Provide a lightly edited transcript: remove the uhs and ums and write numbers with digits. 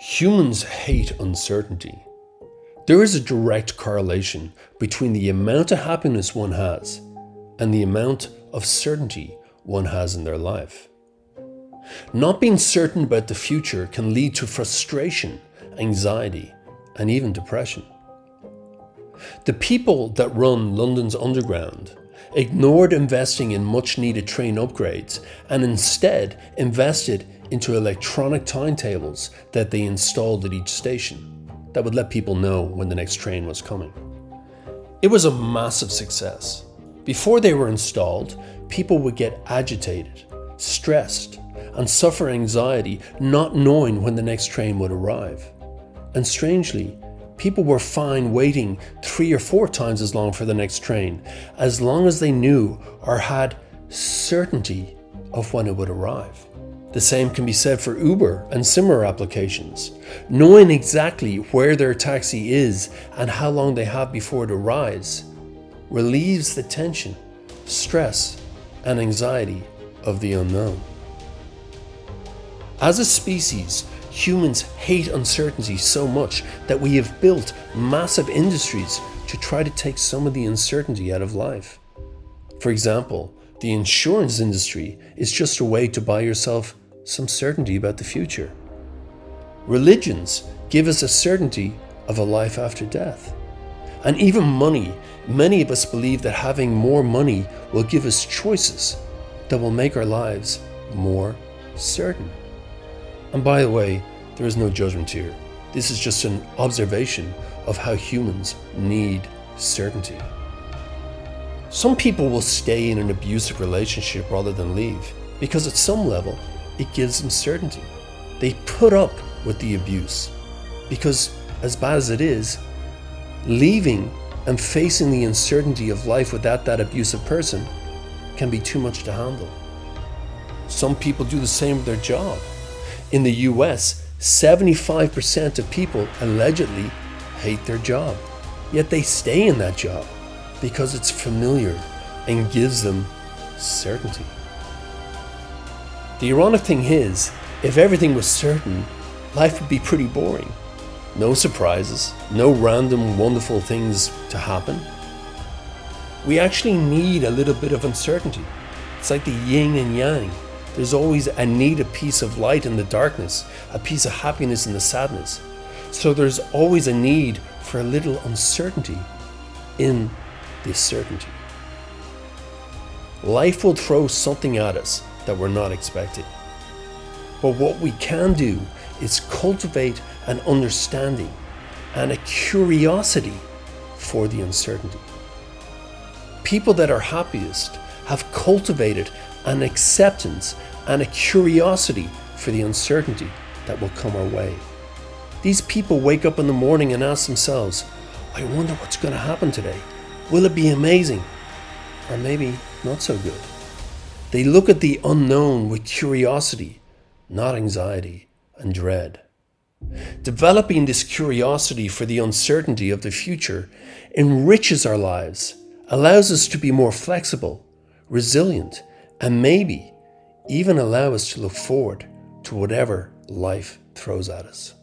Humans hate uncertainty. There is a direct correlation between the amount of happiness one has and the amount of certainty one has in their life. Not being certain about the future can lead to frustration, anxiety, and even depression. The people that run London's Underground ignored investing in much needed train upgrades and instead invested into electronic timetables that they installed at each station that would let people know when the next train was coming. It was a massive success. Before they were installed, people would get agitated, stressed, and suffer anxiety not knowing when the next train would arrive. And strangely, people were fine waiting 3 or 4 times as long for the next train, as long as they knew or had certainty of when it would arrive. The same can be said for Uber and similar applications. Knowing exactly where their taxi is and how long they have before it arrives relieves the tension, stress, and anxiety of the unknown. As a species, humans hate uncertainty so much that we have built massive industries to try to take some of the uncertainty out of life. For example, the insurance industry is just a way to buy yourself some certainty about the future. Religions give us a certainty of a life after death. And even money, many of us believe that having more money will give us choices that will make our lives more certain. And by the way, there is no judgment here. This is just an observation of how humans need certainty. Some people will stay in an abusive relationship rather than leave because at some level it gives them certainty. They put up with the abuse because, as bad as it is, leaving and facing the uncertainty of life without that abusive person can be too much to handle. Some people do the same with their job. In the US, 75% of people allegedly hate their job, yet they stay in that job because it's familiar and gives them certainty. The ironic thing is, if everything was certain, life would be pretty boring. No surprises, no random wonderful things to happen. We actually need a little bit of uncertainty. It's like the yin and yang. There's always a need, a piece of light in the darkness, a piece of happiness in the sadness. So there's always a need for a little uncertainty in this certainty. Life will throw something at us that we're not expecting. But what we can do is cultivate an understanding and a curiosity for the uncertainty. People that are happiest have cultivated an acceptance and a curiosity for the uncertainty that will come our way. These people wake up in the morning and ask themselves, I wonder what's going to happen today. Will it be amazing? Or maybe not so good. They look at the unknown with curiosity, not anxiety and dread. Developing this curiosity for the uncertainty of the future enriches our lives, allows us to be more flexible, resilient, and maybe even allow us to look forward to whatever life throws at us.